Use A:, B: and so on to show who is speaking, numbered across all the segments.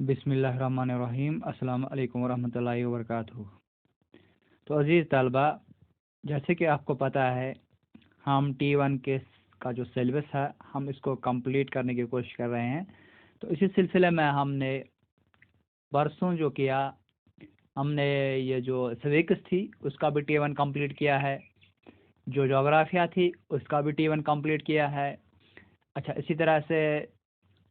A: बिस्मिल्लाहिर्रहमानिर्रहीम। अस्सलाम वालेकुम वरहमतुल्लाहि वबरकातुहू। तो अज़ीज़ तलबा, जैसे कि आपको पता है हम T1 के का जो सिलेबस है हम इसको कंप्लीट करने की कोशिश कर रहे हैं। तो इसी सिलसिले में हमने परसों जो किया, हमने ये जो सिविक्स थी उसका भी T1 कंप्लीट किया है, जो जोग्राफिया थी उसका भी T1 कंप्लीट किया है। अच्छा, इसी तरह से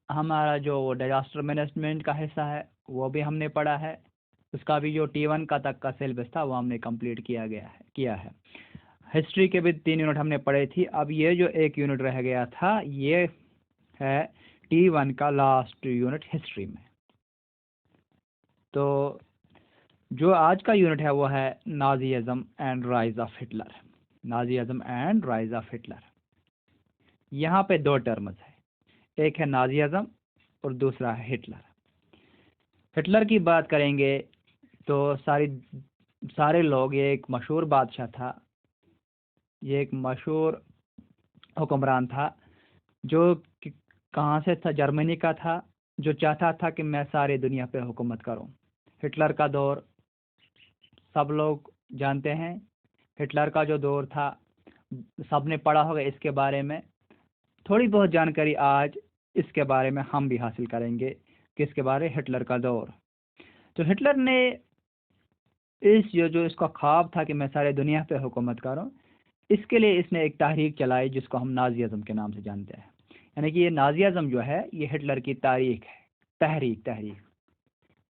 A: हमारा जो डिजास्टर मैनेजमेंट का हिस्सा है वो भी हमने पढ़ा है, उसका भी जो T1 का तक का सिलेबस था वो हमने कंप्लीट किया है। हिस्ट्री के भी 3 यूनिट हमने पढ़े थी। अब ये जो एक यूनिट रह गया था ये है T1 का लास्ट यूनिट हिस्ट्री में। तो जो आज का यूनिट है वो है Nazism and rise of Hitler. Nazism and rise of Hitler, यहाँ पे दो टर्म्स है, एक है नाज़ीइज़्म और दूसरा है हिटलर। हिटलर की बात करेंगे तो सारे लोग, ये एक मशहूर बादशाह था, ये एक मशहूर हुक्मरान था जो कहाँ से था, जर्मनी का था, जो चाहता था कि मैं सारी दुनिया पे हुकूमत करूं। हिटलर का दौर सब लोग जानते हैं। हिटलर का जो दौर था सबने पढ़ा होगा, इसके बारे में थोड़ी बहुत जानकारी आज इसके बारे में हम भी हासिल करेंगे, किसके बारे, हिटलर का दौर। तो हिटलर ने जो इसका ख्वाब था कि मैं सारे दुनिया पे हुकूमत करूं, इसके लिए इसने एक तहरीक चलाई जिसको हम नाज़ीइज़्म के नाम से जानते हैं। यानी कि ये नाज़ीइज़्म जो है ये हिटलर की तारीख है, तहरीक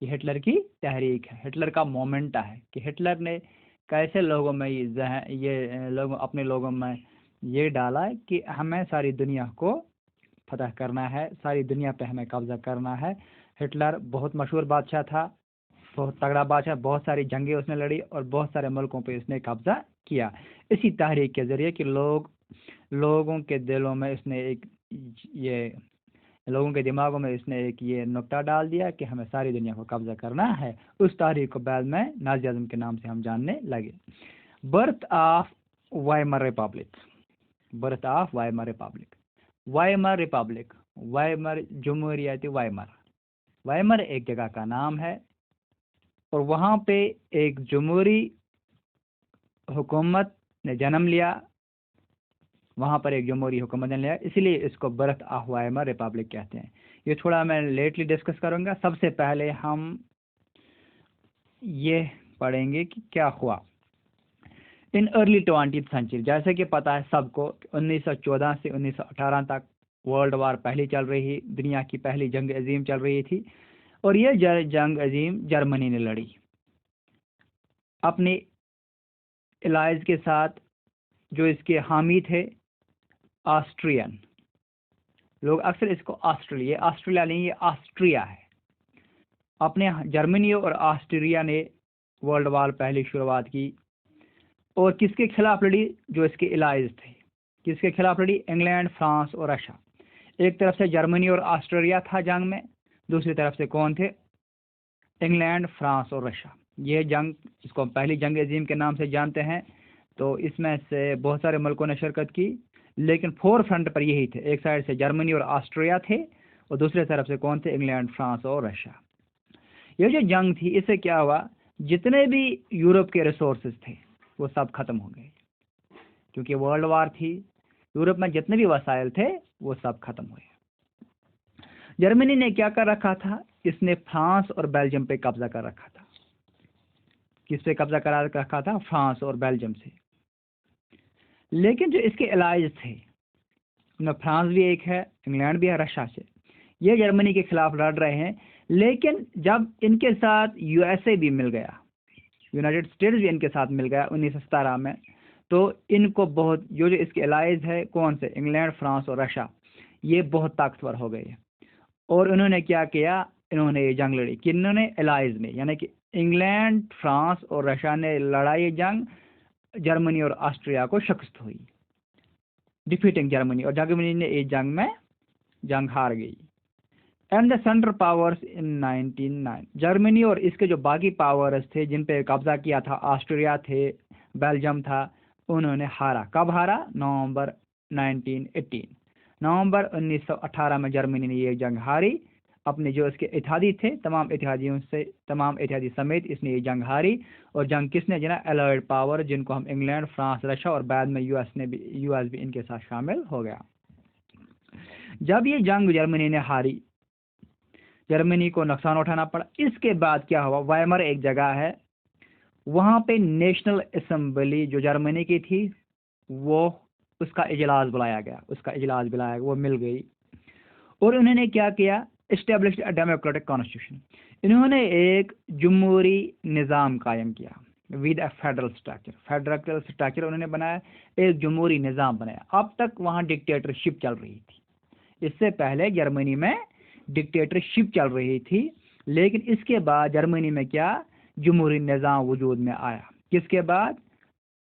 A: ये हिटलर की तहरीक है, हिटलर का मोमेंटा है कि हिटलर ने कैसे लोगों में अपने लोगों में ये डाला कि हमें सारी दुनिया को फतह करना है, सारी दुनिया पे हमें कब्जा करना है। हिटलर बहुत मशहूर बादशाह था, बहुत तगड़ा बादशाह, बहुत सारी जंगें उसने लड़ी और बहुत सारे मुल्कों पे इसने कब्जा किया। इसी तहरीक के ज़रिए कि लोगों के दिलों में लोगों के दिमागों में इसने एक ये नुक्ता डाल दिया कि हमें सारी दुनिया को कब्जा करना है। उस तारीख को बाद में नाज़ीइज़्म के नाम से हम जानने लगे। Birth of Weimar Republic, birth of Weimar Republic, Weimar Republic, Weimar जमहूरियत वाइमर एक जगह का नाम है और वहाँ पे एक जमहूरी हुकूमत ने जन्म लिया, वहाँ पर एक जमहूरी हुकूमत ने लिया, इसलिए इसको बर्थ ऑफ वाइमर रिपब्लिक कहते हैं। ये थोड़ा मैं लेटली डिस्कस करूँगा। सबसे पहले हम ये पढ़ेंगे कि क्या हुआ इन अर्ली 20th सेंचुरी। जैसे कि पता है सबको 1914 से 1918 तक वर्ल्ड वार पहली चल रही, दुनिया की पहली जंग अजीम चल रही थी और ये जंग अजीम जर्मनी ने लड़ी अपने एलाइज के साथ। जो इसके हामी थे ऑस्ट्रियन लोग, अक्सर इसको ऑस्ट्रेलिया नहीं, ये ऑस्ट्रिया है। अपने जर्मनी और ऑस्ट्रिया ने वर्ल्ड वार पहली शुरुआत की और किसके खिलाफ लड़ी, जो इसके एलाइज थे। किसके खिलाफ लड़ी, इंग्लैंड, फ्रांस और रशिया। एक तरफ से जर्मनी और ऑस्ट्रेलिया था जंग में, दूसरी तरफ से कौन थे, इंग्लैंड, फ्रांस और रशिया। ये जंग, इसको पहली जंग अजीम के नाम से जानते हैं। तो इसमें से बहुत सारे मुल्कों ने शिरकत की, लेकिन फोर फ्रंट पर यही थे। एक साइड से जर्मनी और ऑस्ट्रिया थे और दूसरी तरफ से कौन थे, इंग्लैंड, फ्रांस और रशिया। ये जो जंग थी, इससे क्या हुआ, जितने भी यूरोप के रिसोर्सेज थे वो सब खत्म हो गए। क्योंकि वर्ल्ड वार थी, यूरोप में जितने भी वसाइल थे वो सब खत्म हुए। जर्मनी ने क्या कर रखा था, इसने फ्रांस और बेल्जियम पे कब्जा कर रखा था। किस पे कब्जा करा रखा था, फ्रांस और बेल्जियम से। लेकिन जो इसके एलाइज थे, उनमें फ्रांस भी एक है, इंग्लैंड भी है, रशिया से, ये जर्मनी के खिलाफ लड़ रहे हैं। लेकिन जब इनके साथ यूएसए भी मिल गया, यूनाइटेड स्टेट्स भी इनके साथ मिल गया 1917 में, तो इनको बहुत जो इसके एलाइज है, कौन से, इंग्लैंड, फ्रांस और रशिया, ये बहुत ताकतवर हो गए। और उन्होंने क्या किया, इन्होंने ये जंग लड़ी, किन्होंने, एलाइज ने, यानी कि इंग्लैंड, फ्रांस और रशिया ने लड़ाई जंग। जर्मनी और ऑस्ट्रिया को शिकस्त हुई, डिफीटिंग जर्मनी, और जर्मनी ने इस जंग में जंग हार गई। And the central powers in 1909, Germany और इसके जो बाकी पावर्स थे जिन पे कब्जा किया था, ऑस्ट्रिया थे, बेल्जियम था, उन्होंने हारा। कब हारा, नवंबर 1918, नवंबर 1918 में जर्मनी ने ये जंग हारी अपने जो इसके इत्तेहादी थे तमाम इत्तेहादी समेत इसने ये जंग हारी। और जंग किसने जीता? एलाइड पावर, जिनको हम इंग्लैंड, फ्रांस, रशिया और बाद में यूएस भी इनके साथ शामिल हो गया। जब ये जंग जर्मनी ने हारी, जर्मनी को नुकसान उठाना पड़ा। इसके बाद क्या हुआ? वाइमर एक जगह है, वहाँ पे नेशनल असेंबली जो जर्मनी की थी वो उसका इजलास बुलाया गया, वो मिल गई। और उन्होंने क्या किया? Establish a democratic constitution. इन्होंने एक जमहूरी निज़ाम कायम किया विद अ फेडरल स्ट्रक्चर उन्होंने बनाया, एक जमहूरी निज़ाम बनाया। अब तक वहाँ डिक्टेटरशिप चल रही थी, इससे पहले जर्मनी में डिक्टेटरशिप चल रही थी, लेकिन इसके बाद जर्मनी में क्या? जमहूरी निज़ाम वजूद में आया। किसके बाद?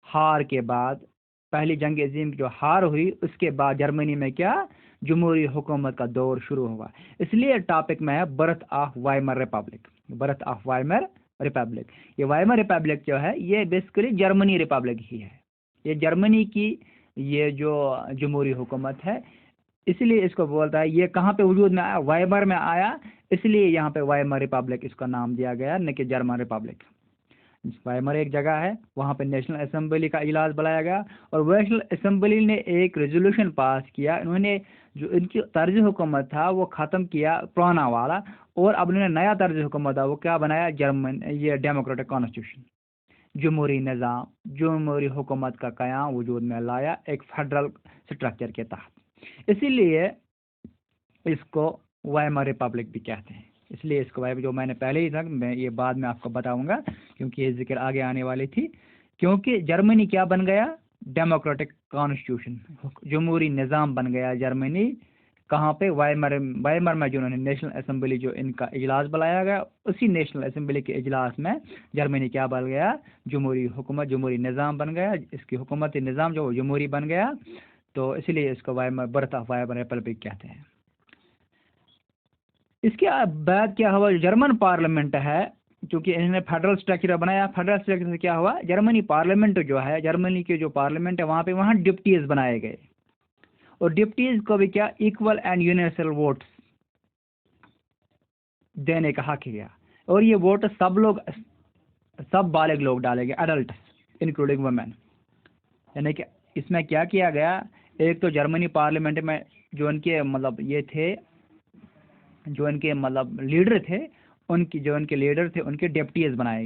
A: हार के बाद, पहली जंग अजीम की जो हार हुई उसके बाद जर्मनी में क्या? जमहूरी हुकूमत का दौर शुरू हुआ। इसलिए टॉपिक में है बर्थ ऑफ वाइमर रिपब्लिक। ये वाइमर रिपब्लिक जो है ये बेसिकली जर्मनी रिपब्लिक ही है, ये जर्मनी की ये जो जमहूरी हुकूमत है, इसलिए इसको बोलता है। ये कहाँ पे वजूद में आया? वाइमर में आया, इसलिए यहाँ पे वाइमर रिपब्लिक इसका नाम दिया गया, न कि जर्मन रिपब्लिक। वाइमर एक जगह है, वहाँ पे नेशनल असेंबली का इजलास बुलाया गया और नेशनल असेंबली ने एक रेजोल्यूशन पास किया। इन्होंने जो इनकी तर्ज हुकूमत था वो ख़त्म किया पुराना वाला, और अब इन्होंने नया तर्ज हुकूमत था वो क्या बनाया? ये डेमोक्रेटिक कॉन्स्टिट्यूशन, जमहूरी निज़ाम, जमहूरी हुकूमत का क़याम वजूद में लाया एक फेडरल स्ट्रक्चर के तहत। इसीलिए इसको वाइमर रिपब्लिक भी कहते हैं। इसलिए इसको जो मैंने पहले ही था, मैं ये बाद में आपको बताऊंगा क्योंकि ये जिक्र आगे आने वाली थी। क्योंकि जर्मनी क्या बन गया? डेमोक्रेटिक कॉन्स्टिट्यूशन, जमहूरी निज़ाम बन गया जर्मनी। कहाँ पे? वाइमर में जो उन्होंने नेशनल असेंबली जो इनका इजलास बुलाया गया, उसी नेशनल असेंबली के इजलास में जर्मनी क्या बन गया? जमहूरी हुकूमत, जमहूरी निज़ाम बन गया। इसकी हुकूमती निज़ाम जो जमहूरी बन गया, तो इसलिए इसको बर्थ ऑफ वाइमर रिपब्लिक कहते हैं। इसके बाद क्या हुआ? जर्मन पार्लियामेंट है, क्योंकि इन्होंने फेडरल स्ट्रक्चर बनाया। फेडरल स्ट्रक्चर से क्या हुआ? जर्मनी पार्लियामेंट जो है, जर्मनी के जो पार्लियामेंट है वहाँ डिप्टीज बनाए गए, और डिप्टीज को भी क्या? इक्वल एंड यूनिवर्सल वोट्स देने का हक दिया। और ये वोट सब बालिग लोग डालेंगे, अडल्ट इंक्लूडिंग वुमेन। यानी कि इसमें क्या किया गया? एक तो जर्मनी पार्लियामेंट में जो उनके ये थे, जो इनके लीडर थे, उनके लीडर थे उनके डिप्टीज बनाए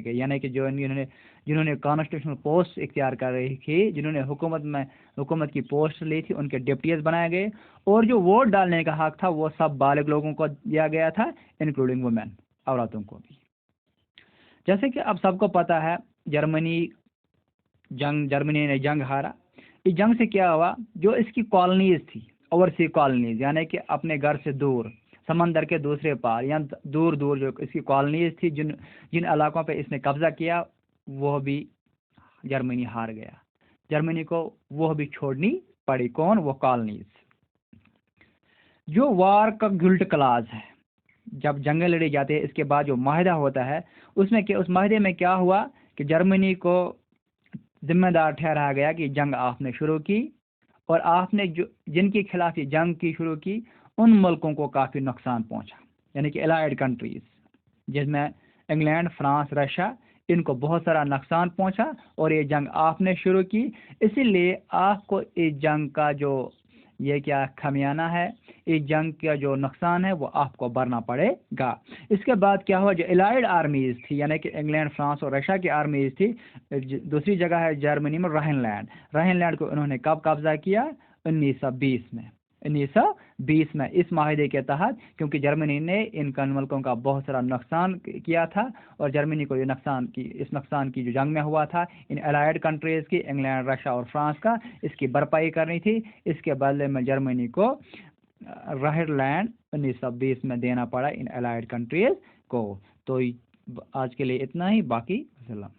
A: गए, यानी कि जिन्होंने कॉन्स्टिट्यूशनल पोस्ट इख्तियार कर रही थी, जिन्होंने हुकूमत की पोस्ट ली थी, उनके डिप्टीज बनाए गए। और जो वोट डालने का हक था वो सब बालिग लोगों को दिया गया था, इंक्लूडिंग वुमेन, औरतों को भी। जैसे कि अब सबको पता है जर्मनी ने जंग हारा। इस जंग से क्या हुआ? जो इसकी कॉलोनीज थी, ओवरसी कॉलोनीज, यानी कि अपने घर से दूर, समंदर के दूसरे पार या दूर दूर जो इसकी कॉलोनीज थी, जिन इलाकों पे इसने कब्जा किया, वो भी जर्मनी हार गया। जर्मनी को वो भी छोड़नी पड़ी। कौन? वो कॉलोनीज। जो वार का गिल्ट क्लाज है, जब जंगें लड़ी जाती है इसके बाद जो माहिदा होता है, उस माहिदे में क्या हुआ कि जर्मनी को जिम्मेदार ठहराया गया कि जंग आपने शुरू की, और आपने जिनके खिलाफ ये जंग की शुरू की उन मुल्कों को काफ़ी नुकसान पहुंचा, यानी कि एलाइड कंट्रीज जिसमें इंग्लैंड, फ्रांस, रशिया, इनको बहुत सारा नुकसान पहुंचा, और ये जंग आपने शुरू की। इसीलिए आपको इस जंग का जो ये क्या खमियाना है, इस जंग का जो नुकसान है वो आपको भरना पड़ेगा। इसके बाद क्या हुआ? जो एलाइड आर्मीज थी, यानी कि इंग्लैंड, फ्रांस और रशिया की आर्मीज थी, दूसरी जगह है जर्मनी में राहिनलैंड को उन्होंने कब कब्जा किया? 1920 में इस माहिदे के तहत, क्योंकि जर्मनी ने इन मुल्कों का बहुत सारा नुकसान किया था, और जर्मनी को इस नुकसान की जो जंग में हुआ था इन एलाइड कंट्रीज़ की, इंग्लैंड, रशिया और फ्रांस का, इसकी भरपाई करनी थी। इसके बदले में जर्मनी को राहिनलैंड 1920 में देना पड़ा इन एलाइड कंट्रीज़ को। तो आज के लिए इतना ही, बाकी सलाम।